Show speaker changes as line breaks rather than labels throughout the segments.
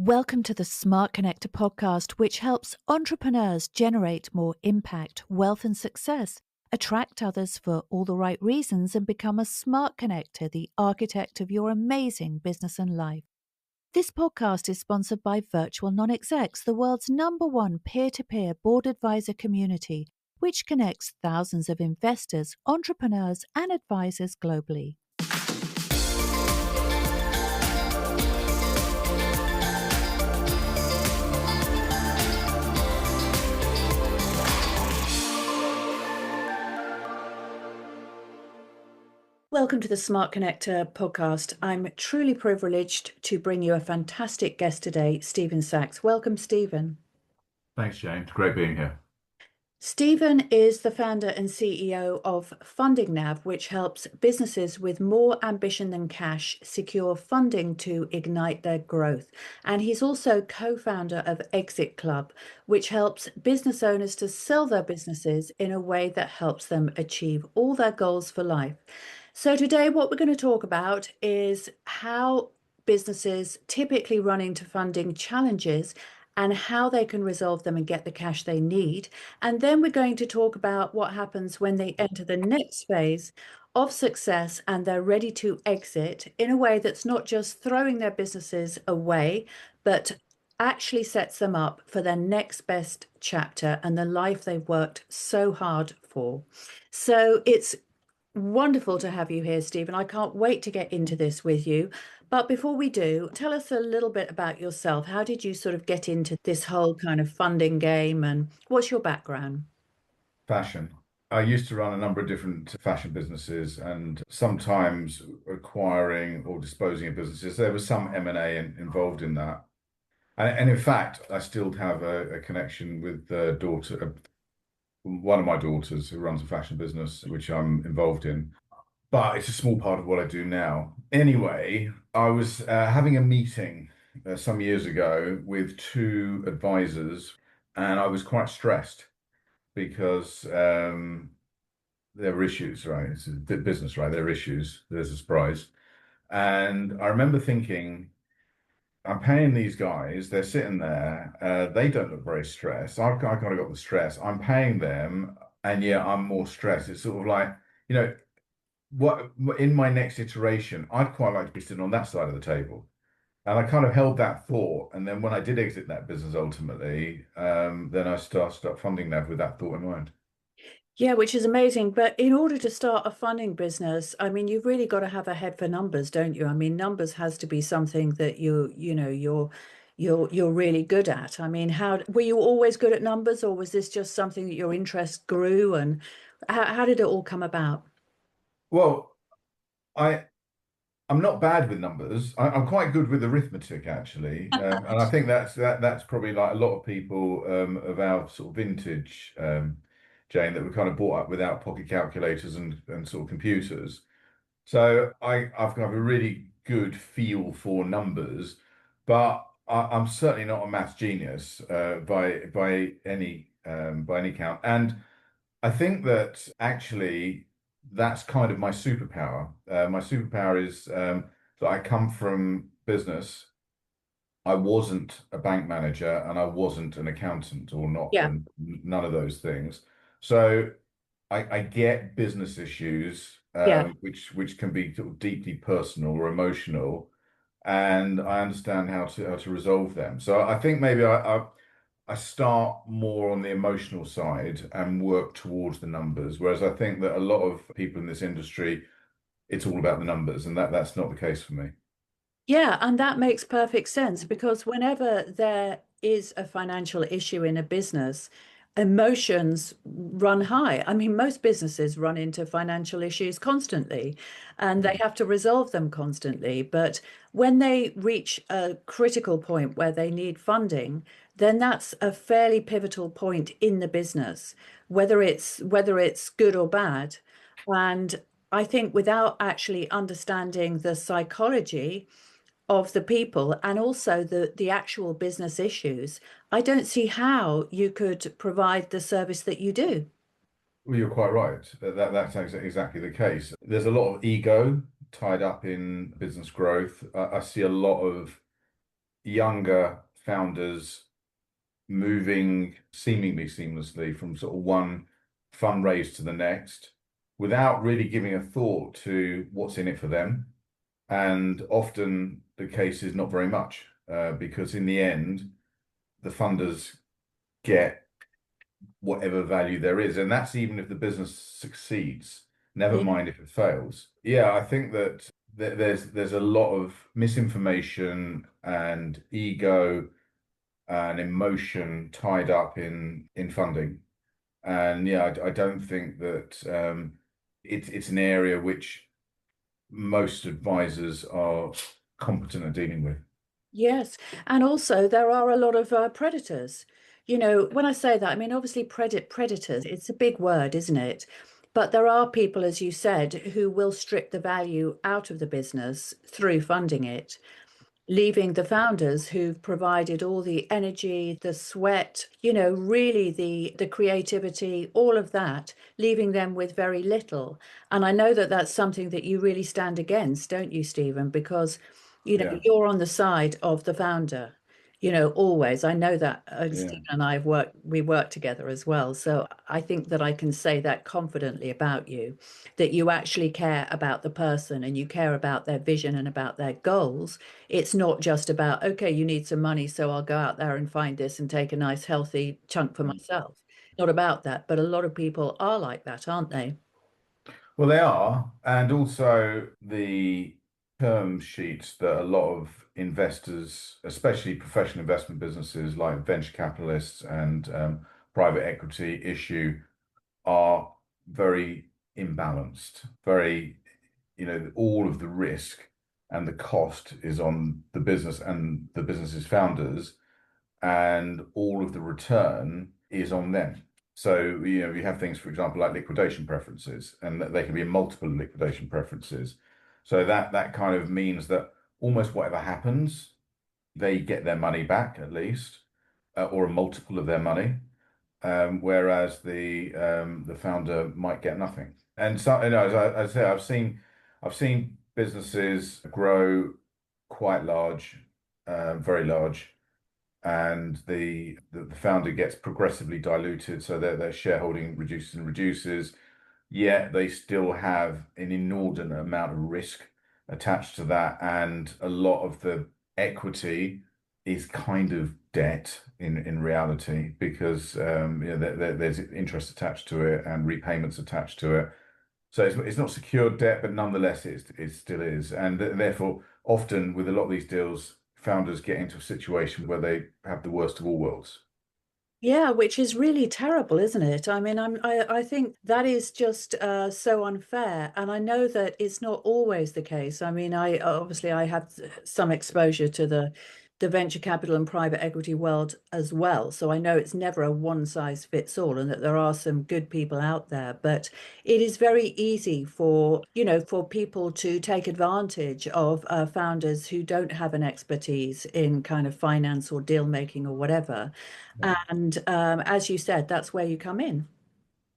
Welcome to the Smart Connector podcast, which helps entrepreneurs generate more impact, wealth, and success, attract others for all the right reasons, and become a smart connector, the architect of your amazing business and life. This podcast is sponsored by Virtual Non-Execs, the world's #1 peer-to-peer board advisor community, which connects thousands of investors, entrepreneurs, and advisors globally. Welcome to the Smart Connector podcast. I'm truly privileged to bring you a fantastic guest today, Stephen Sachs. Welcome, Stephen.
Thanks, Jane. It's great being here.
Stephen is the founder and CEO of FundingNav, which helps businesses with more ambition than cash secure funding to ignite their growth. And he's also co-founder of ExitClub, which helps business owners to sell their businesses in a way that helps them achieve all their goals for life. So today, what we're going to talk about is how businesses typically run into funding challenges and how they can resolve them and get the cash they need. And then we're going to talk about what happens when they enter the next phase of success and they're ready to exit in a way that's not just throwing their businesses away, but actually sets them up for their next best chapter and the life they've worked so hard for. So it's wonderful to have you here, Stephen. I can't wait to get into this with you. But before we do, tell us a little bit about yourself. How did you sort of get into this whole kind of funding game and what's your background?
Fashion. I used to run a number of different fashion businesses and sometimes acquiring or disposing of businesses. There was some M&A involved in that. And in fact, I still have a connection with the daughter, one of my daughters who runs a fashion business, which I'm involved in. But it's a small part of what I do now. Anyway, I was having a meeting some years ago with two advisors, and I was quite stressed because there were issues, right? It's a bit business, right? There are issues. There's a surprise. And I remember thinking, I'm paying these guys, they're sitting there, they don't look very stressed. I've kind of got the stress. I'm paying them, and yeah, I'm more stressed. It's sort of like, you know, what in my next iteration, I'd quite like to be sitting on that side of the table. And I kind of held that thought. And then when I did exit that business ultimately, then I started funding that with that thought in mind.
Yeah, which is amazing. But in order to start a funding business, I mean, you've really got to have a head for numbers, don't you? I mean, numbers has to be something that you're really good at. I mean, how were you always good at numbers, or was this just something that your interest grew, and how did it all come about?
Well, I I'm not bad with numbers. I'm quite good with arithmetic, actually, and I think that's probably like a lot of people of our sort of vintage, Jane, that were kind of brought up without pocket calculators and sort of computers. So I've got a really good feel for numbers, but I'm certainly not a maths genius by any count. And I think that actually that's kind of my superpower. My superpower is that I come from business. I wasn't a bank manager and I wasn't an accountant or not,
Yeah,
and none of those things. So I get business issues,
yeah.
which can be sort of deeply personal or emotional, and I understand how to resolve them. So I think maybe I start more on the emotional side and work towards the numbers, whereas I think that a lot of people in this industry, it's all about the numbers, and that's not the case for me.
Yeah, and that makes perfect sense because whenever there is a financial issue in a business, emotions run high. I mean, most businesses run into financial issues constantly and they have to resolve them constantly. But when they reach a critical point where they need funding, then that's a fairly pivotal point in the business, whether it's good or bad. And I think without actually understanding the psychology of the people and also the actual business issues, I don't see how you could provide the service that you do.
Well, you're quite right. That's exactly the case. There's a lot of ego tied up in business growth. I see a lot of younger founders moving seemingly seamlessly from sort of one fundraise to the next without really giving a thought to what's in it for them. And often the case is not very much, because in the end, the funders get whatever value there is. And that's even if the business succeeds, never
Yeah.
mind if it fails. Yeah, I think that there's a lot of misinformation and ego and emotion tied up in funding. And yeah, I don't think that it's an area which most advisors are competent at dealing with.
Yes. And also, there are a lot of predators. When I say that, I mean, obviously, predators, it's a big word, isn't it? But there are people, as you said, who will strip the value out of the business through funding it, leaving the founders who've provided all the energy, the sweat, really the creativity, all of that, leaving them with very little. And I know that that's something that you really stand against, don't you, Stephen? Because,
Yeah,
you're on the side of the founder. Always. I know that
yeah.
Stephen and I we work together as well. So I think that I can say that confidently about you, that you actually care about the person and you care about their vision and about their goals. It's not just about, okay, you need some money, so I'll go out there and find this and take a nice healthy chunk for myself. Not about that, but a lot of people are like that, aren't they?
Well, they are, and also the term sheets that a lot of investors, especially professional investment businesses like venture capitalists and private equity, issue are very imbalanced. Very, all of the risk and the cost is on the business and the business's founders, and all of the return is on them. So, you have things, for example, like liquidation preferences, and that they can be multiple liquidation preferences. So that kind of means that almost whatever happens, they get their money back at least, or a multiple of their money, whereas the founder might get nothing. And so, as I say, I've seen businesses grow quite large, very large, and the founder gets progressively diluted, so their shareholding reduces and reduces, yet they still have an inordinate amount of risk attached to that, and a lot of the equity is kind of debt in reality, because there's interest attached to it and repayments attached to it. So it's not secured debt, but nonetheless, it still is. And therefore, often with a lot of these deals, founders get into a situation where they have the worst of all worlds.
Yeah, which is really terrible, isn't it? I mean, I think that is just so unfair, and I know that it's not always the case. I mean, I obviously I have some exposure to the venture capital and private equity world as well, so I know it's never a one size fits all, and that there are some good people out there. But it is very easy for people to take advantage of founders who don't have an expertise in kind of finance or deal making or whatever.
Yeah.
And as you said, that's where you come in.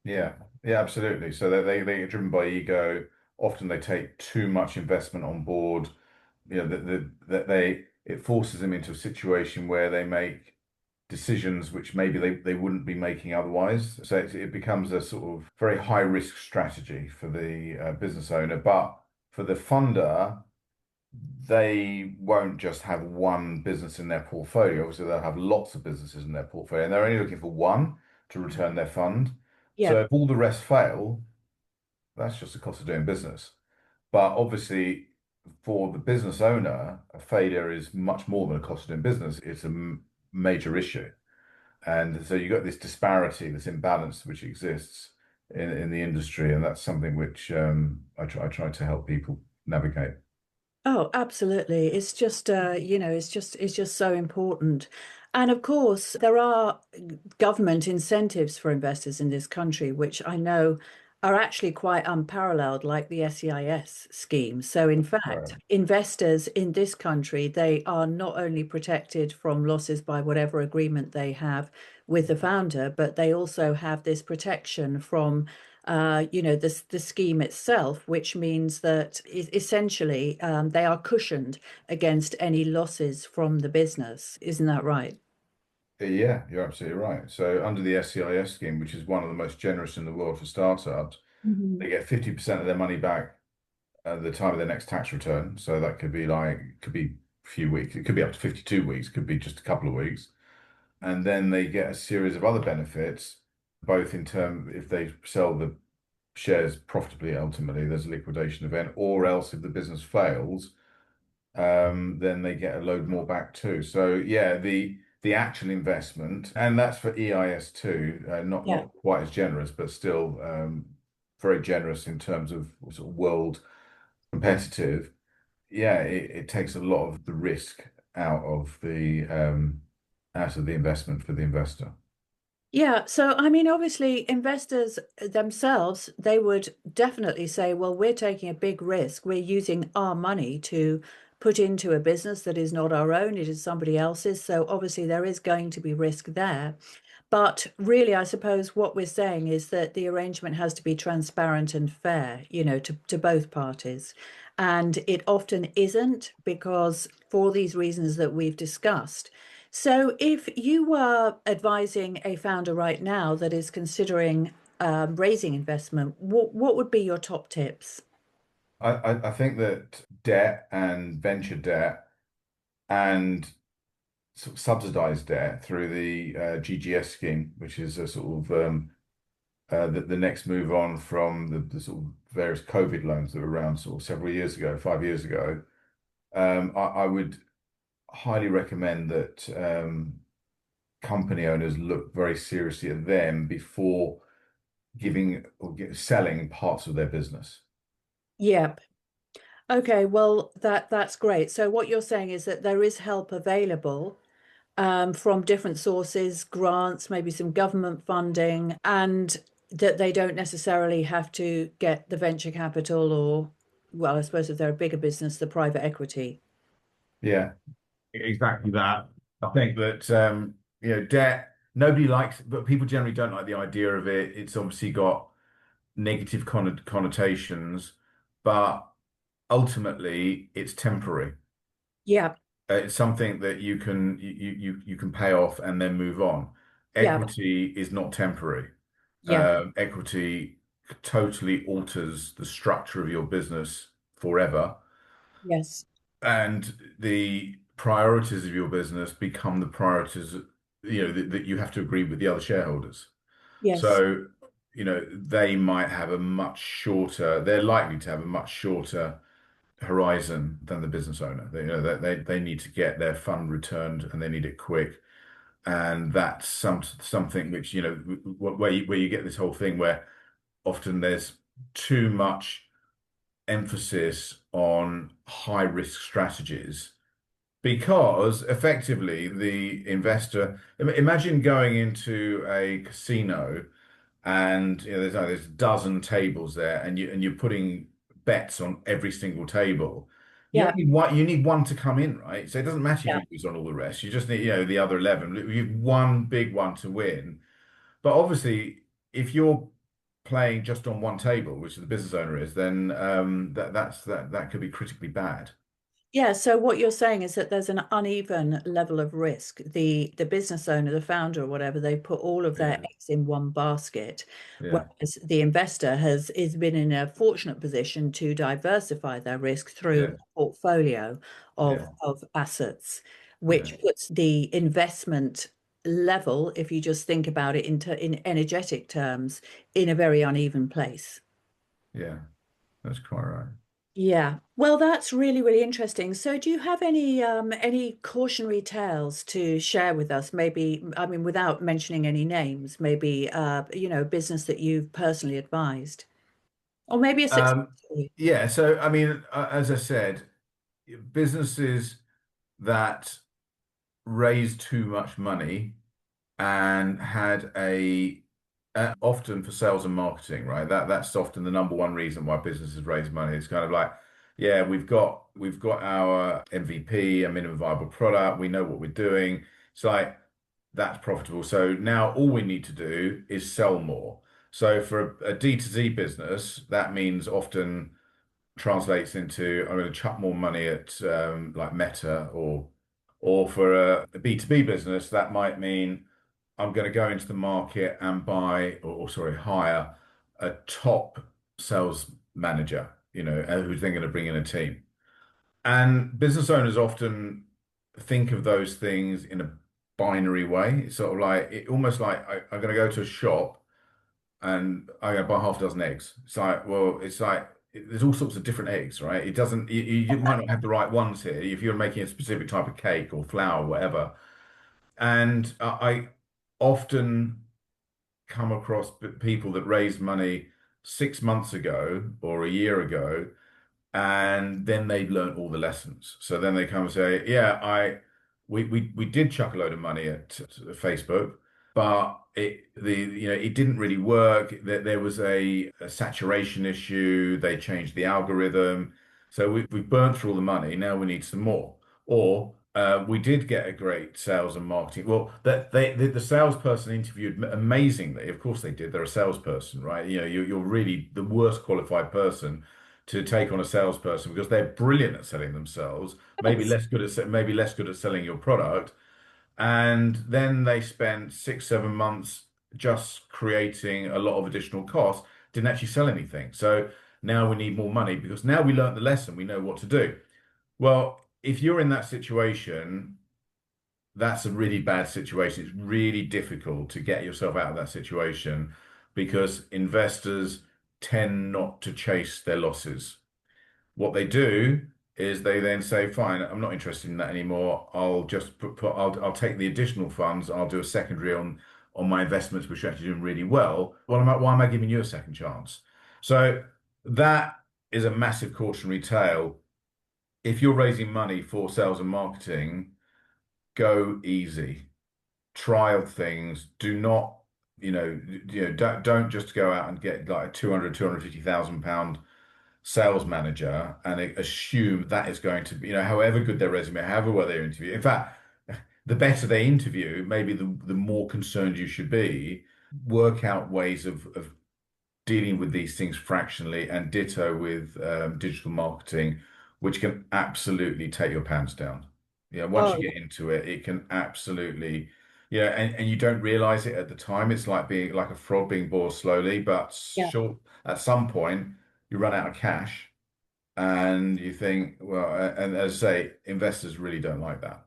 Yeah, yeah, absolutely. So they get driven by ego. Often they take too much investment on board. That they it forces them into a situation where they make decisions which maybe they wouldn't be making otherwise. So it becomes a sort of very high risk strategy for the business owner, but for the funder, they won't just have one business in their portfolio. Obviously, they'll have lots of businesses in their portfolio, and they're only looking for one to return their fund.
Yeah.
So if all the rest fail, that's just the cost of doing business. But obviously, for the business owner, a failure is much more than a cost of doing business. It's a major issue. And so you've got this disparity, this imbalance which exists in the industry, and that's something which I try to help people navigate.
Oh, absolutely. It's just it's just so important. And of course, there are government incentives for investors in this country, which I know are actually quite unparalleled, like the SEIS scheme. So in
Right.
fact, investors in this country, they are not only protected from losses by whatever agreement they have with the founder, but they also have this protection from the scheme itself, which means that essentially they are cushioned against any losses from the business. Isn't that right?
Yeah, you're absolutely right. So under the SCIS scheme, which is one of the most generous in the world for startups,
Mhm.
they get 50% of their money back at the time of their next tax return. So that could be a few weeks. It could be up to 52 weeks, could be just a couple of weeks. And then they get a series of other benefits, both in term if they sell the shares profitably, ultimately, there's a liquidation event, or else if the business fails, then they get a load more back too. So yeah, the actual investment, and that's for EIS too,
Yeah.
not quite as generous, but still very generous in terms of sort of world competitive. Yeah, it takes a lot of the risk out of the investment for the investor.
Yeah, so I mean, obviously, investors themselves, they would definitely say, well, we're taking a big risk. We're using our money to put into a business that is not our own, it is somebody else's. So obviously, there is going to be risk there. But really, I suppose what we're saying is that the arrangement has to be transparent and fair, to both parties. And it often isn't because for these reasons that we've discussed. So if you were advising a founder right now that is considering raising investment, what would be your top tips?
I think that debt and venture debt and sort of subsidized debt through the GGS scheme, which is a sort of the next move on from the sort of various COVID loans that were around sort of several years ago, 5 years ago. I would highly recommend that company owners look very seriously at them before giving or selling parts of their business.
Yep. Okay, well that's great. So what you're saying is that there is help available from different sources, grants, maybe some government funding, and that they don't necessarily have to get the venture capital or, well, I suppose if they're a bigger business, the private equity.
Yeah, exactly that. I think that debt, nobody likes, but people generally don't like the idea of it. It's obviously got negative connotations, but ultimately it's temporary.
Yeah,
It's something that you can pay off and then move on.
yeah,
Equity is not temporary.
yeah,
Equity totally alters the structure of your business forever,
yes,
and the priorities of your business become the priorities, that you have to agree with the other shareholders.
yes,
So, they might have a much shorter, they're likely to have a much shorter horizon than the business owner. They need to get their fund returned and they need it quick. And that's something which, where you get this whole thing where often there's too much emphasis on high risk strategies because effectively the investor, imagine going into a casino and there's a dozen tables there and you're putting bets on every single table.
yeah,
You need one to come in, right? So it doesn't matter if
yeah.
you lose on all the rest. You just need, the other 11. You've one big one to win. But obviously, if you're playing just on one table, which the business owner is, then that could be critically bad.
Yeah, so what you're saying is that there's an uneven level of risk. The business owner, the founder or whatever, they put all of their
Yeah,
eggs in one basket,
yeah,
whereas the investor has is been in a fortunate position to diversify their risk through
yeah,
a portfolio
yeah,
of assets,
yeah,
which puts the investment level, if you just think about it in energetic terms, in a very uneven place.
yeah. That's quite right.
Yeah. Well, that's really, really interesting. So do you have any cautionary tales to share with us? Maybe, I mean, without mentioning any names, maybe a business that you've personally advised. Or maybe a success
Um,
story.
yeah, so I mean, as I said, businesses that raise too much money and had often for sales and marketing, right? That's often the number one reason why businesses raise money. It's kind of like, yeah, we've got our MVP, a minimum viable product. We know what we're doing. It's like that's profitable. So now all we need to do is sell more. So for a D2C business, that means often translates into I'm going to chuck more money at like Meta, or for a B2B business, that might mean I'm going to go into the market and buy or sorry, hire a top sales manager, who's then going to bring in a team. And business owners often think of those things in a binary way. It's sort of like almost like I'm going to go to a shop and I gotta buy half a dozen eggs. It's like, well, there's all sorts of different eggs, right? It doesn't, you might not have the right ones here if you're making a specific type of cake or flour or whatever. And I often come across people that raised money 6 months ago or a year ago, and then they learned all the lessons. So then they come and say, "Yeah, we did chuck a load of money at Facebook, but it didn't really work. There was a saturation issue. They changed the algorithm, so we burnt through all the money. Now we need some more." Or we did get a great sales and marketing. Well, the salesperson interviewed amazingly. Of course they did. They're a salesperson, right? You're really the worst qualified person to take on a salesperson because they're brilliant at selling themselves,
Yes.
maybe less good at selling your product. And then they spent 6, 7 months just creating a lot of additional costs, didn't actually sell anything. So now we need more money because now we learned the lesson, we know what to do. Well, if you're in that situation, that's a really bad situation. It's really difficult to get yourself out of that situation because investors tend not to chase their losses. What they do is they then say, "Fine, I'm not interested in that anymore. I'll just I'll take the additional funds. I'll do a secondary on my investments, which are actually doing really well. Why am I giving you a second chance?" So that is a massive cautionary tale. If you're raising money for sales and marketing, go easy. Trial things. Do not, don't just go out and get like a 200, £250,000 sales manager and assume that is going to be, however good their resume, however well they interview. In fact, the better they interview, maybe the more concerned you should be. Work out ways of dealing with these things fractionally, and ditto with digital marketing, which can absolutely take your pants down. Once you
Oh,
get into it, it can absolutely, and you don't realize it at the time. It's like being like a frog being boiled slowly, but
yeah.
short at some point you run out of cash and you think, well, and as I say, investors really don't like that.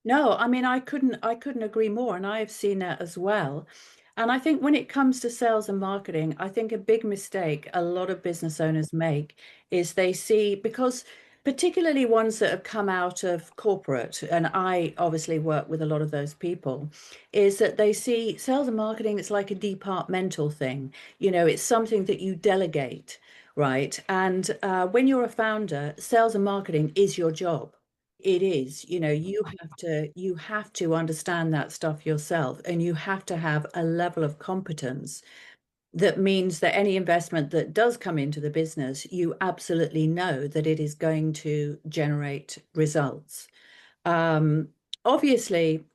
No, I mean I couldn't agree more, and I've seen that as well. And I think when it comes to sales and marketing, I think a big mistake a lot of business owners make is they see, because particularly ones that have come out of corporate, and I obviously work with a lot of those people, is that they see sales and marketing, it's like a departmental thing. It's something that you delegate, right? And when you're a founder, sales and marketing is your job. It is, you have to understand that stuff yourself, and you have to have a level of competence that means that any investment that does come into the business, you absolutely know that it is going to generate results. Um, Obviously,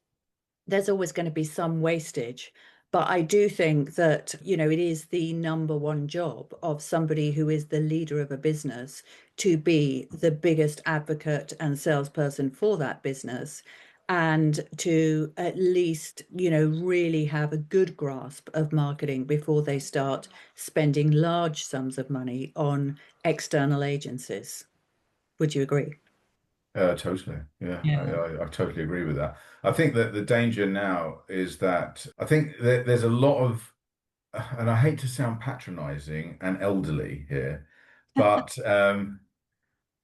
there's always going to be some wastage. But I do think that, it is the number one job of somebody who is the leader of a business to be the biggest advocate and salesperson for that business, and to at least, really have a good grasp of marketing before they start spending large sums of money on external agencies. Would you agree?
Totally. Yeah,
Yeah.
I totally agree with that. I think that the danger now is that I think that there's a lot of, and I hate to sound patronizing and elderly here, but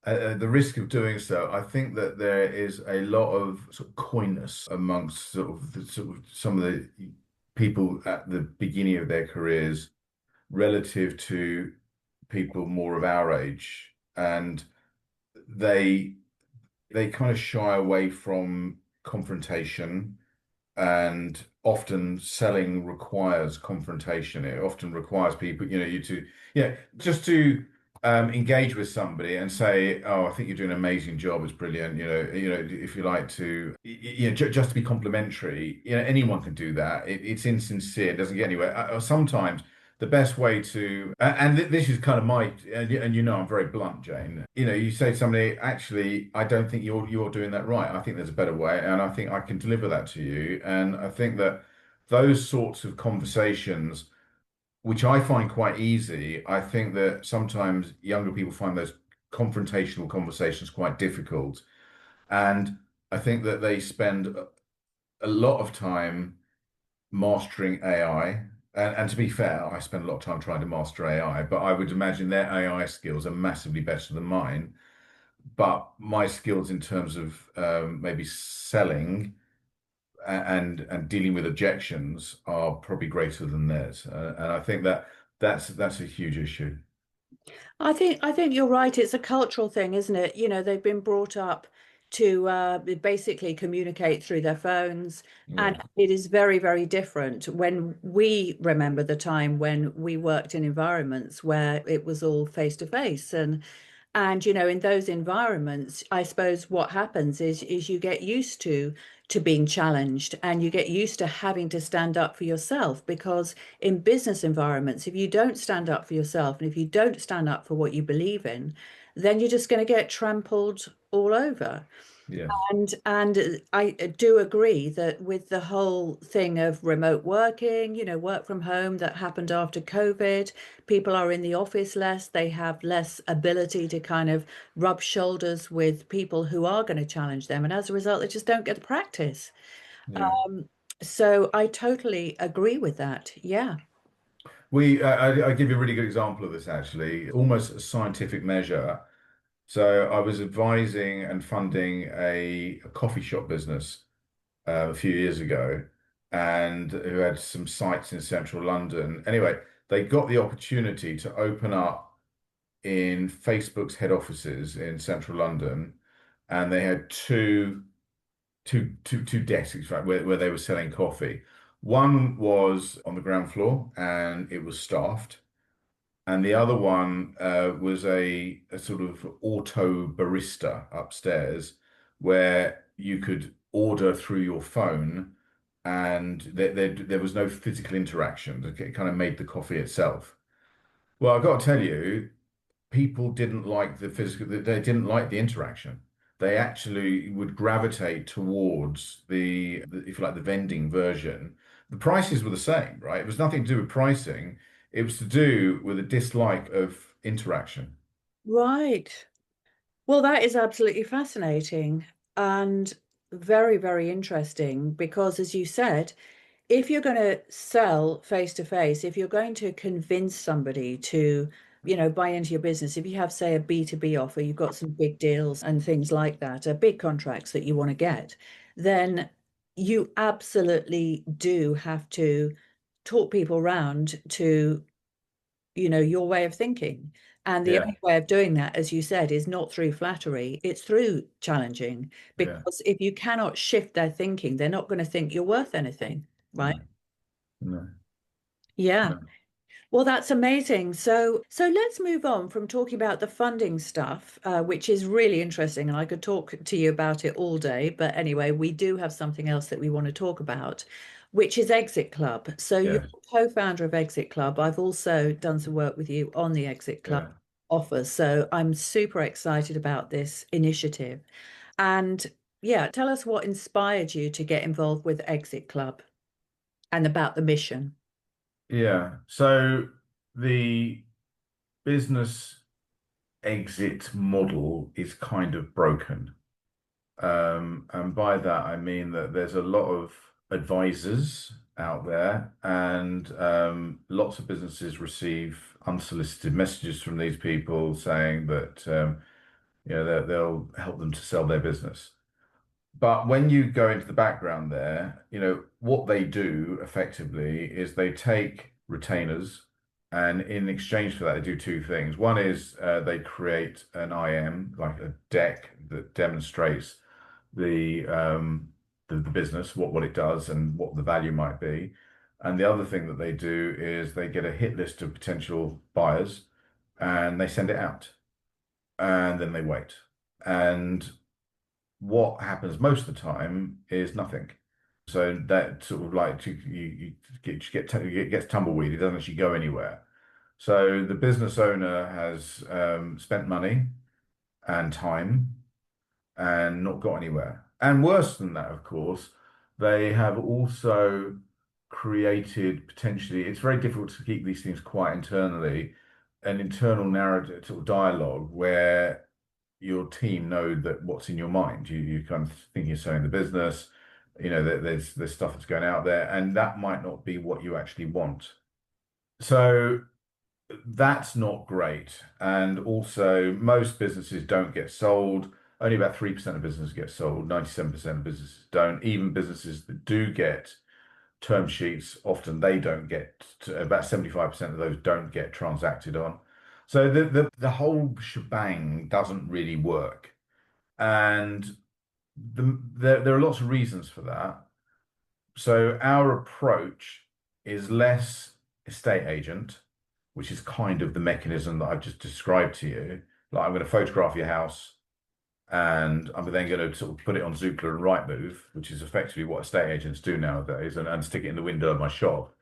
the risk of doing so, I think that there is a lot of sort of coyness amongst sort of some of the people at the beginning of their careers relative to people more of our age, and they they kind of shy away from confrontation, and often selling requires confrontation. It often requires people, you to, just to engage with somebody and say, "Oh, I think you're doing an amazing job. It's brilliant." If you like to, just to be complimentary. Anyone can do that. It's insincere. It doesn't get anywhere. Sometimes the best way to, and this is kind of my, and you know, I'm very blunt, Jane. You know, you say to somebody, actually, I don't think you're doing that right. I think there's a better way, and I think I can deliver that to you. And I think that those sorts of conversations, which I find quite easy, I think that sometimes younger people find those confrontational conversations quite difficult. And I think that they spend a lot of time mastering AI. And to be fair, I spend a lot of time trying to master AI, but I would imagine their AI skills are massively better than mine. But my skills in terms of maybe selling and dealing with objections are probably greater than theirs. And I think that that's a huge issue.
I think you're right. It's a cultural thing, isn't it? They've been brought up to basically communicate through their phones, and
Yeah,
it is very, very different when we remember the time when we worked in environments where it was all face to face. And in those environments, I suppose what happens is you get used to being challenged, and you get used to having to stand up for yourself, because in business environments, if you don't stand up for yourself and if you don't stand up for what you believe in, then you're just going to get trampled all over.
yes,
And I do agree that with the whole thing of remote working, work from home that happened after COVID, people are in the office less, they have less ability to kind of rub shoulders with people who are going to challenge them. And as a result, they just don't get the practice.
yeah.
So I totally agree with that. Yeah.
I give you a really good example of this actually, almost a scientific measure. So I was advising and funding a coffee shop business a few years ago, and who had some sites in central London. Anyway, they got the opportunity to open up in Facebook's head offices in central London, and they had two desks, right, where they were selling coffee. One was on the ground floor and it was staffed, and the other one was a sort of auto barista upstairs where you could order through your phone, and there was no physical interaction. It kind of made the coffee itself. Well, I've got to tell you, people didn't like the physical, they didn't like the interaction. They actually would gravitate towards if you like, the vending version. The prices were the same, right? It was nothing to do with pricing. It was to do with a dislike of interaction.
Right. Well, that is absolutely fascinating and very, very interesting because, as you said, if you're going to sell face to face, if you're going to convince somebody to, buy into your business, if you have, say, a B2B offer, you've got some big deals and things like that, big contracts that you want to get, then you absolutely do have to talk people around to your way of thinking. And the
Yeah,
only way of doing that, as you said, is not through flattery, it's through challenging.
yeah.
Because if you cannot shift their thinking, they're not going to think you're worth anything, right?
No, no,
Yeah.
no.
Well, that's amazing. So let's move on from talking about the funding stuff, which is really interesting, and I could talk to you about it all day. But anyway, we do have something else that we want to talk about, which is Exit Club. So you're
Yes,
co-founder of Exit Club. I've also done some work with you on the Exit Club
yeah.
offers. So I'm super excited about this initiative. And yeah, tell us what inspired you to get involved with Exit Club and about the mission.
Yeah. So the business exit model is kind of broken. And by that, I mean that there's a lot of advisors out there, and lots of businesses receive unsolicited messages from these people saying that they'll help them to sell their business. But when you go into the background there, what they do effectively is they take retainers, and in exchange for that, they do two things. One is they create an IM, like a deck that demonstrates the business, what it does and what the value might be. And the other thing that they do is they get a hit list of potential buyers and they send it out, and then they wait. And what happens most of the time is nothing. So that sort of like it gets tumbleweed. It doesn't actually go anywhere. So the business owner has spent money and time and not got anywhere. And worse than that, of course, they have also created potentially, it's very difficult to keep these things quiet internally, an internal narrative sort of dialogue where your team know that what's in your mind. You kind of think you're selling the business, that there's stuff that's going out there, and that might not be what you actually want. So that's not great. And also, most businesses don't get sold. Only about 3% of businesses get sold. 97% of businesses don't. Even businesses that do get term sheets, often they don't get, about 75% of those don't get transacted on. So the whole shebang doesn't really work. And there are lots of reasons for that. So our approach is less estate agent, which is kind of the mechanism that I've just described to you. Like I'm going to photograph your house and I'm then going to sort of put it on Zoopla and Rightmove, which is effectively what estate agents do nowadays, and stick it in the window of my shop,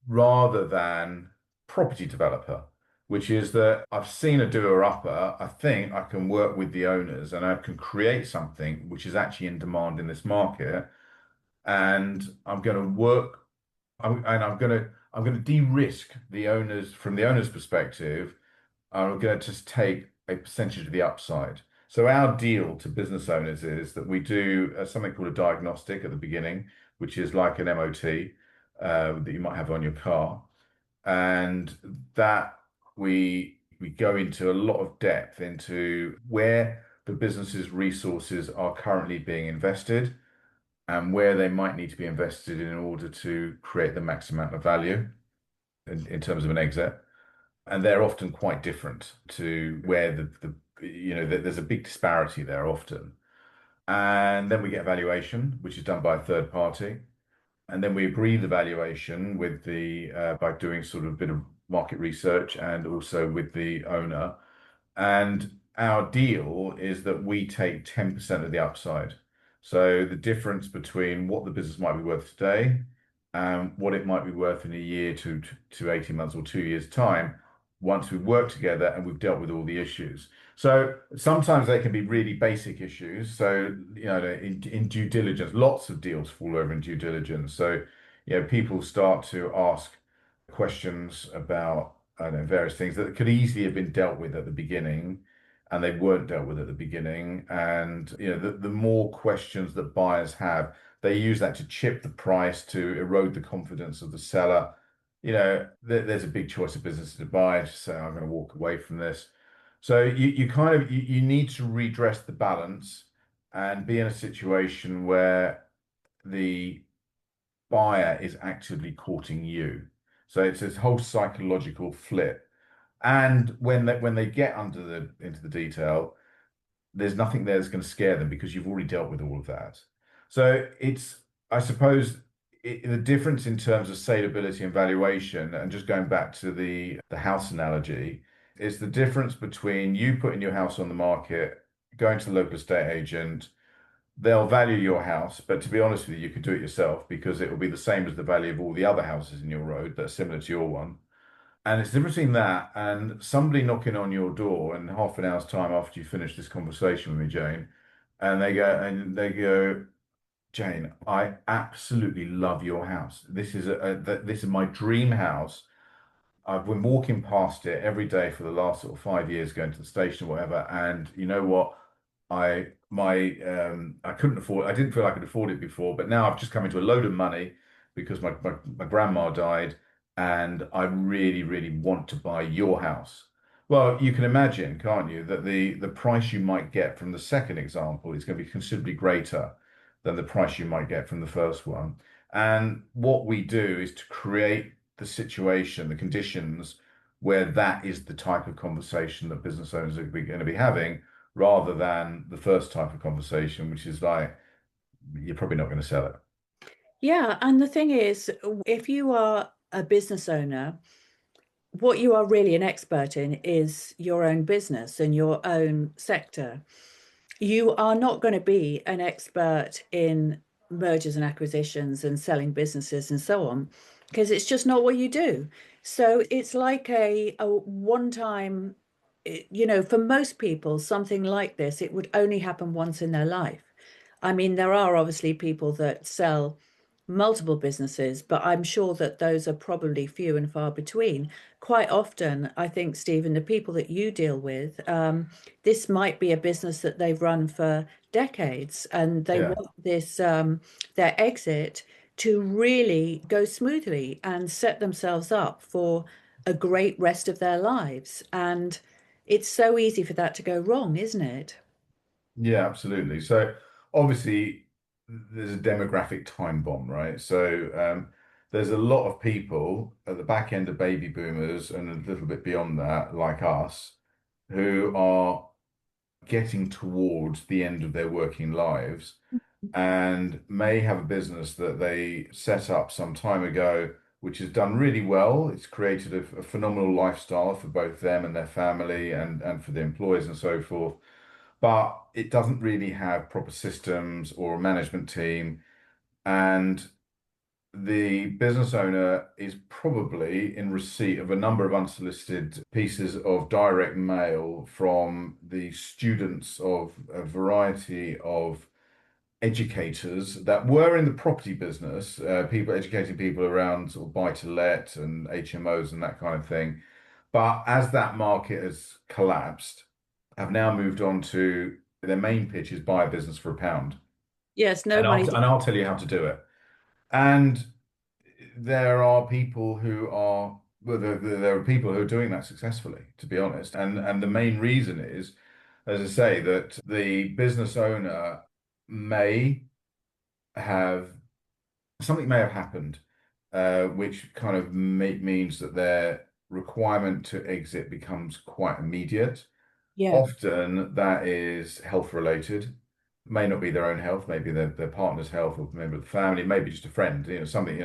rather than property developer, which is that I've seen a doer-upper. I think I can work with the owners and I can create something which is actually in demand in this market. And I'm going to work, and I'm going to de-risk the owners from the owner's perspective. I'm going to just take a percentage of the upside. So our deal to business owners is that we do something called a diagnostic at the beginning, which is like an MOT that you might have on your car, and that we go into a lot of depth into where the business's resources are currently being invested and where they might need to be invested in order to create the maximum amount of value in terms of an exit. And they're often quite different to where there's a big disparity there often. And then we get a valuation, which is done by a third party. And then we agree the valuation with by doing sort of a bit of market research and also with the owner. And our deal is that we take 10% of the upside. So the difference between what the business might be worth today and what it might be worth in a year to 18 months or 2 years' time, once we've worked together and we've dealt with all the issues. So sometimes they can be really basic issues. So, in due diligence, lots of deals fall over in due diligence. So, people start to ask questions about, I don't know, various things that could easily have been dealt with at the beginning, and they weren't dealt with at the beginning. And the more questions that buyers have, they use that to chip the price, to erode the confidence of the seller. There's a big choice of businesses to buy. Just say, I'm going to walk away from this. So you need to redress the balance and be in a situation where the buyer is actively courting you. So it's this whole psychological flip. And when they get into the detail, there's nothing there that's going to scare them because you've already dealt with all of that. So I suppose, the difference in terms of saleability and valuation, and just going back to the house analogy, is the difference between you putting your house on the market, going to the local estate agent. They'll value your house, but to be honest with you, you could do it yourself because it will be the same as the value of all the other houses in your road that are similar to your one. And it's the difference between that and somebody knocking on your door in half an hour's time after you finish this conversation with me, Jane, and they go, Jane, I absolutely love your house. This is my dream house. I've been walking past it every day for the last sort of 5 years, going to the station or whatever. And you know what? I couldn't afford. I didn't feel I could afford it before, but now I've just come into a load of money because my grandma died, and I really, really want to buy your house. Well, you can imagine, can't you, that the price you might get from the second example is going to be considerably greater than the price you might get from the first one. And what we do is to create the situation, the conditions where that is the type of conversation that business owners are going to be having, rather than the first type of conversation, which is like, you're probably not going to sell it.
Yeah, and the thing is, if you are a business owner, what you are really an expert in is your own business and your own sector. You are not going to be an expert in mergers and acquisitions and selling businesses and so on, because it's just not what you do. So it's like a one-time, for most people, something like this, it would only happen once in their life. I mean, there are obviously people that sell multiple businesses, but I'm sure that those are probably few and far between. Quite often, I think, Stephen, the people that you deal with, this might be a business that they've run for decades, and they
Yeah.
want this their exit to really go smoothly and set themselves up for a great rest of their lives. And it's so easy for that to go wrong, isn't it?
Yeah, absolutely. So obviously there's a demographic time bomb, right? So there's a lot of people at the back end of baby boomers and a little bit beyond that, like us, who are getting towards the end of their working lives and may have a business that they set up some time ago, which has done really well. It's created a phenomenal lifestyle for both them and their family and for the employees and so forth. But it doesn't really have proper systems or a management team. And the business owner is probably in receipt of a number of unsolicited pieces of direct mail from the students of a variety of educators that were in the property business, people educating people around sort of buy to let and HMOs and that kind of thing. But as that market has collapsed, have now moved on to their main pitch is buy a business for £1.
Yes, no money.
And I'll tell you how to do it. And there are people who are well, there are people who are doing that successfully, to be honest. And the main reason is, as I say, that the business owner may have something may have happened, which kind of means that their requirement to exit becomes quite immediate.
Yeah.
Often that is health related. May not be their own health, maybe their partner's health or member of the family, maybe just a friend, something,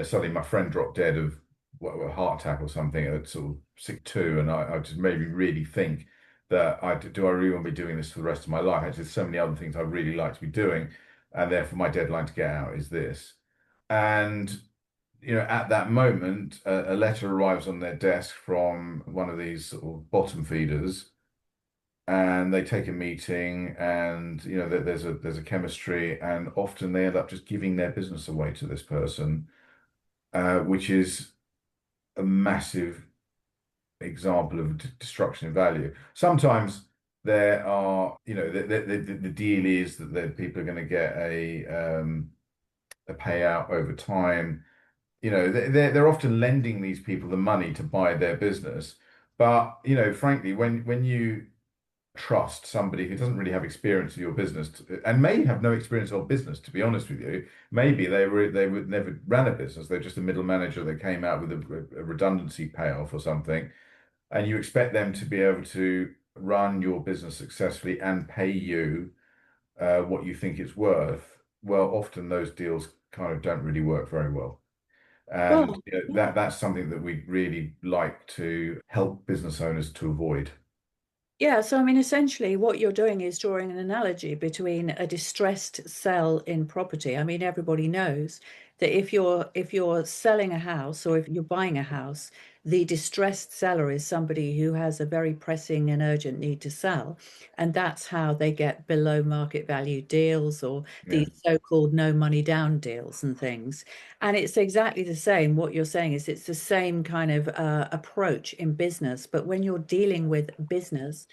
suddenly my friend dropped dead of a heart attack or something at sort of 62, and I just maybe really think that do I really want to be doing this for the rest of my life? Actually, there's so many other things I really like to be doing, and therefore my deadline to get out is this. And at that moment, a letter arrives on their desk from one of these sort of bottom feeders, and they take a meeting, and there's a chemistry, and often they end up just giving their business away to this person, which is a massive example of destruction of value. Sometimes there are, the deal is that the people are going to get a payout over time. They're often lending these people the money to buy their business. But, frankly, when you trust somebody who doesn't really have experience of your business and may have no experience of business, to be honest with you, maybe they would never ran a business. They're just a middle manager that came out with a redundancy payoff or something, and you expect them to be able to run your business successfully and pay you what you think it's worth. Well, often those deals kind of don't really work very well. And
Well,
that's something that we really like to help business owners to avoid.
yeah, so I mean, essentially, what you're doing is drawing an analogy between a distressed sell in property. I mean, everybody knows that if you're selling a house or if you're buying a house, the distressed seller is somebody who has a very pressing and urgent need to sell, and that's how they get below market value deals or
Yeah,
these so-called no money down deals and things. And it's exactly the same. What you're saying is it's the same kind of approach in business, but when you're dealing with business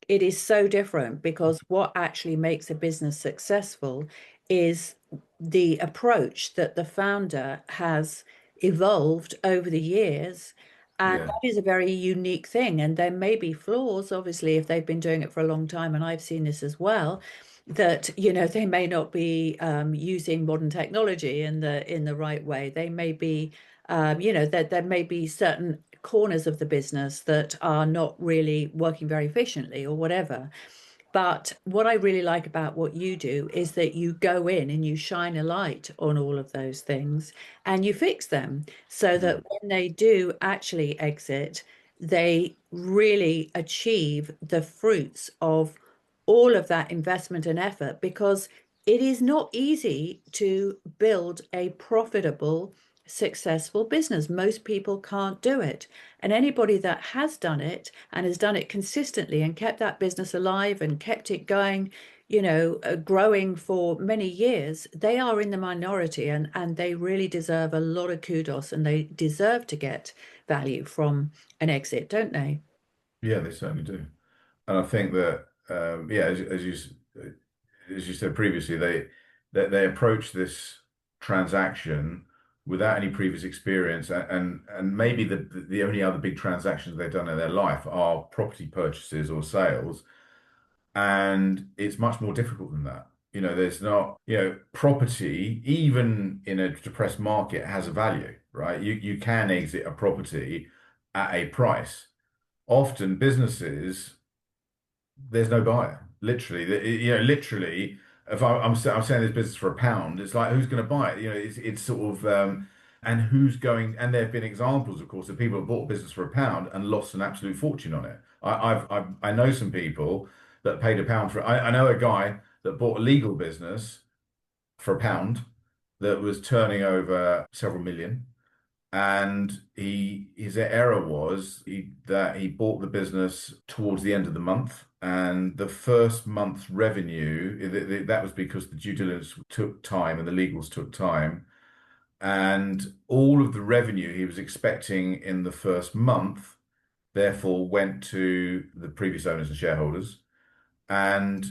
it is so different because what actually makes a business successful is the approach that the founder has evolved over the years. And
yeah,
that is a very unique thing. And there may be flaws, obviously, if they've been doing it for a long time, and I've seen this as well, that they may not be using modern technology in the right way. They may be, that there may be certain corners of the business that are not really working very efficiently or whatever. But what I really like about what you do is that you go in and you shine a light on all of those things and you fix them so that
mm,
when they do actually exit, they really achieve the fruits of all of that investment and effort because it is not easy to build a profitable, successful business. Most people can't do it. And anybody that has done it and has done it consistently and kept that business alive and kept it going, growing for many years, they are in the minority, and they really deserve a lot of kudos, and they deserve to get value from an exit, don't they?
Yeah, they certainly do. And I think that, yeah, as you said previously, they approach this transaction without any previous experience, and maybe the only other big transactions they've done in their life are property purchases or sales, and it's much more difficult than that. There's not, property, even in a depressed market, has a value, right? You can exit a property at a price. Often businesses, there's no buyer. Literally, literally, if I'm selling this business for £1, it's like, who's going to buy it? It's sort of, and who's going? And there have been examples, of course, of people who bought a business for £1 and lost an absolute fortune on it. I know some people that paid £1 for it. I know a guy that bought a legal business for £1 that was turning over several million. And his error was that he bought the business towards the end of the month, and the first month's revenue, that was because the due diligence took time and the legals took time, and all of the revenue he was expecting in the first month therefore went to the previous owners and shareholders, and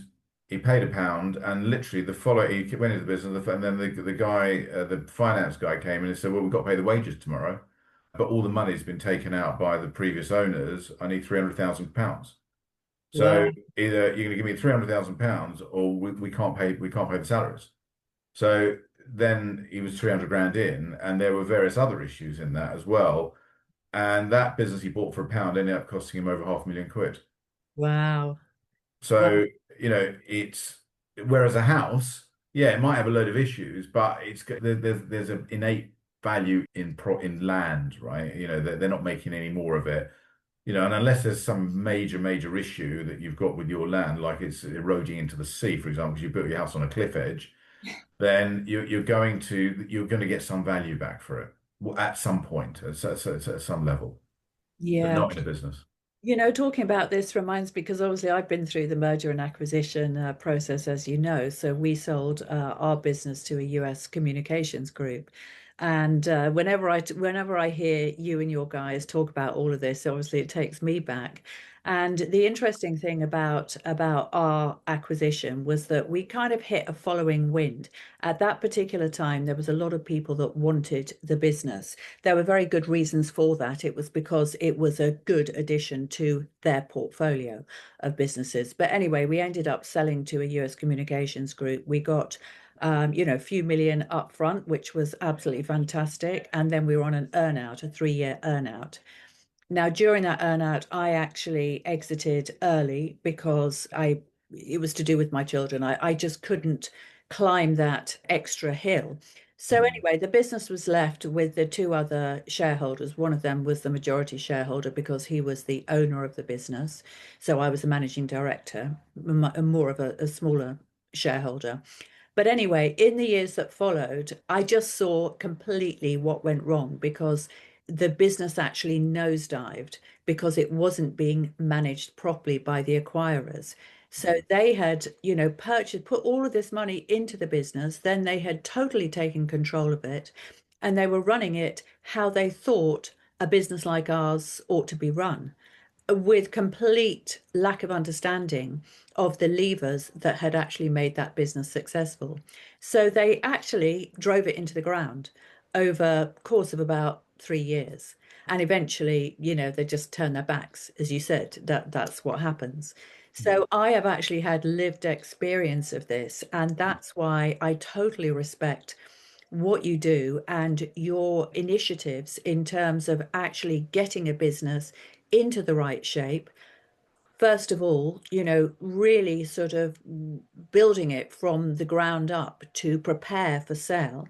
he paid £1, and literally he went into the business, and then the guy, the finance guy, came in and said, "Well, we've got to pay the wages tomorrow, but all the money's been taken out by the previous owners. I need £300,000. So
Wow.
either you're going to give me £300,000, or we can't pay the salaries." So then he was 300 grand in, and there were various other issues in that as well. And that business he bought for £1 ended up costing him over £500,000.
Wow. Wow.
So, it's whereas a house, yeah, it might have a load of issues, but there's an innate value in land, right? They're not making any more of it. And unless there's some major issue that you've got with your land, like it's eroding into the sea, for example, because you built your house on a cliff edge, then you're going to get some value back for it at some point, at some level, but
Yeah.
not in a business.
Talking about this reminds me, because obviously I've been through the merger and acquisition process, as you know. So we sold our business to a US communications group. And whenever I hear you and your guys talk about all of this, obviously it takes me back. And the interesting thing about our acquisition was that we kind of hit a following wind. At that particular time, there was a lot of people that wanted the business. There were very good reasons for that. It was because it was a good addition to their portfolio of businesses. But anyway, we ended up selling to a US communications group. We got a few million up front, which was absolutely fantastic. And then we were on an earnout, a 3-year earnout. Now, during that earnout, I actually exited early because it was to do with my children. I just couldn't climb that extra hill. So
Mm.
anyway, the business was left with the two other shareholders. One of them was the majority shareholder because he was the owner of the business. So I was the managing director, more of a smaller shareholder. But anyway, in the years that followed, I just saw completely what went wrong because the business actually nosedived because it wasn't being managed properly by the acquirers. So they had, put all of this money into the business, then they had totally taken control of it, and they were running it how they thought a business like ours ought to be run, with complete lack of understanding of the levers that had actually made that business successful. So they actually drove it into the ground over the course of about 3 years. And eventually, they just turned their backs, as you said, that's what happens.
Mm.
So I have actually had lived experience of this, and that's why I totally respect what you do and your initiatives in terms of actually getting a business into the right shape. First of all, really sort of building it from the ground up to prepare for sale.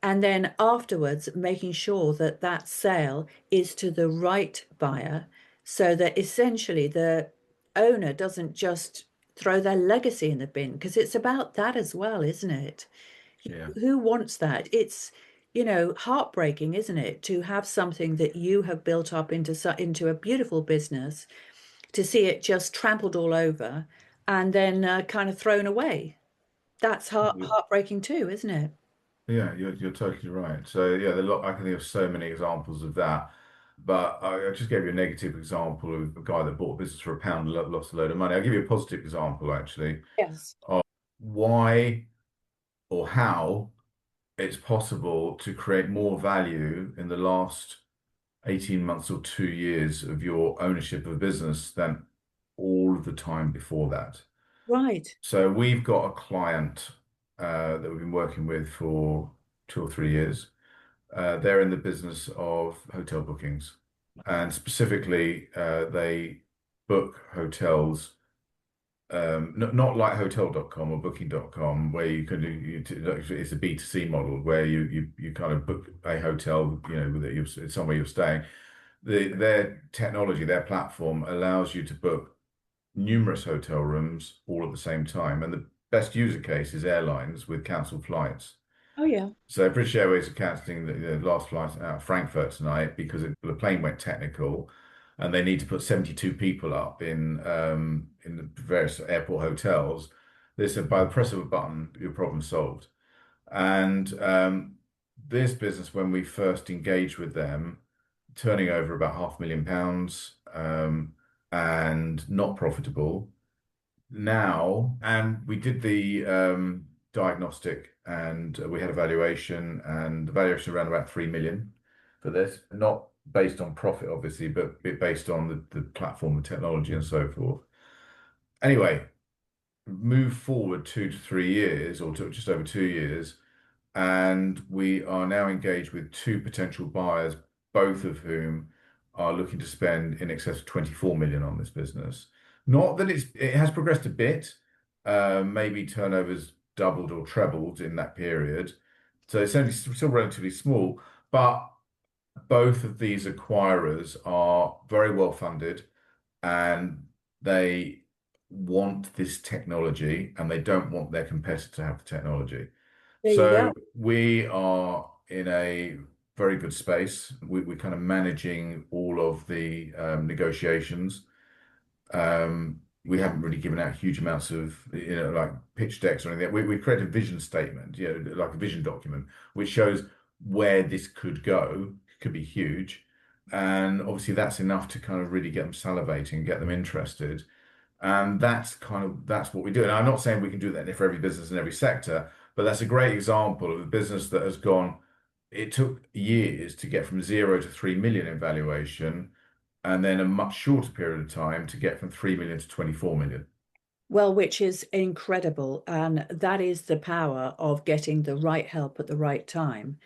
And then afterwards, making sure that that sale is to the right buyer so that essentially the owner doesn't just throw their legacy in the bin, because it's about that as well, isn't it?
Yeah.
Who wants that? It's, heartbreaking, isn't it, to have something that you have built up into a beautiful business, to see it just trampled all over and then kind of thrown away. That's heartbreaking too, isn't it?
Yeah, you're totally right. So yeah, I can think of so many examples of that. But I just gave you a negative example of a guy that bought a business for £1, lost a load of money. I'll give you a positive example actually
Yes.
of why or how it's possible to create more value in the last 18 months or 2 years of your ownership of a business than all of the time before that.
Right.
So we've got a client that we've been working with for 2 or 3 years. They're in the business of hotel bookings, and specifically, they book hotels. Not like hotel.com or booking.com where you can it's a B2C model where you kind of book a hotel, that it's somewhere you're staying. Their technology, their platform allows you to book numerous hotel rooms all at the same time. And the best user case is airlines with cancelled flights.
Oh, yeah.
So British Airways are cancelling the last flight out of Frankfurt tonight because the plane went technical, and they need to put 72 people up in the various airport hotels. They said by the press of a button, your problem's solved. And this business, when we first engaged with them, turning over about £500,000, and not profitable now. And we did the diagnostic, and we had a valuation, and the valuation around about 3 million for this, not based on profit, obviously, but based on the platform, the technology, and so forth. Anyway, move forward 2 to 3 years, or just over 2 years, and we are now engaged with two potential buyers, both of whom are looking to spend in excess of 24 million on this business. Not that it has progressed a bit, maybe turnovers doubled or trebled in that period. So it's only still relatively small, but both of these acquirers are very well funded, and they want this technology, and they don't want their competitor to have the technology.
There you
So
go.
we are in a very good space. We're kind of managing all of the negotiations. We haven't really given out huge amounts of, like pitch decks or anything. We created a vision statement, like a vision document, which shows where this could go. It could be huge. And obviously that's enough to kind of really get them salivating, get them interested. And that's what we do. And I'm not saying we can do that for every business in every sector, but that's a great example of a business that has gone. It took years to get from 0 to 3 million in valuation, and then a much shorter period of time to get from 3 million to 24 million.
Well, which is incredible. And that is the power of getting the right help at the right time.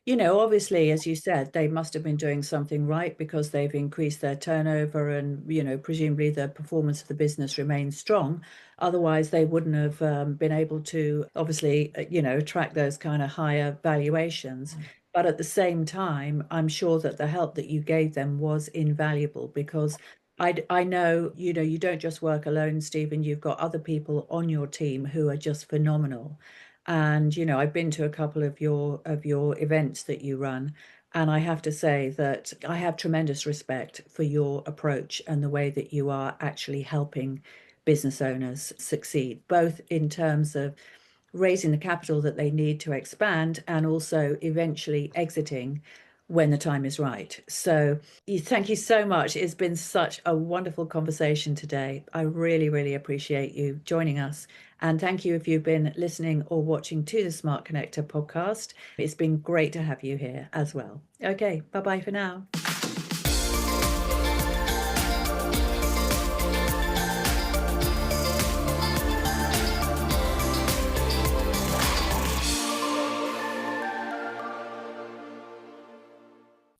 Obviously, as you said, they must have been doing something right because they've increased their turnover and, presumably the performance of the business remains strong. Otherwise, they wouldn't have been able to obviously, attract those kind of higher valuations. But at the same time, I'm sure that the help that you gave them was invaluable because I know, you don't just work alone, Stephen. You've got other people on your team who are just phenomenal. And I've been to a couple of your events that you run, and I have to say that I have tremendous respect for your approach and the way that you are actually helping business owners succeed, both in terms of raising the capital that they need to expand and also eventually exiting when the time is right. So thank you so much. It's been such a wonderful conversation today. I really, really appreciate you joining us. And thank you if you've been listening or watching to the Smart Connector podcast. It's been great to have you here as well. Okay, bye-bye for now.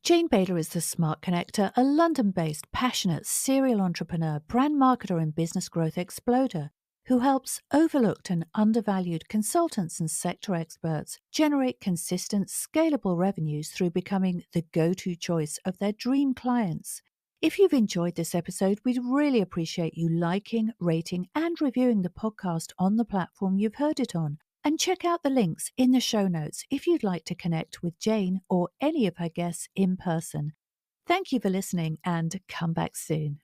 Jane Bayler is the Smart Connector, a London-based, passionate serial entrepreneur, brand marketer and business growth exploder who helps overlooked and undervalued consultants and sector experts generate consistent, scalable revenues through becoming the go-to choice of their dream clients. If you've enjoyed this episode, we'd really appreciate you liking, rating, and reviewing the podcast on the platform you've heard it on. And check out the links in the show notes if you'd like to connect with Jane or any of her guests in person. Thank you for listening, and come back soon.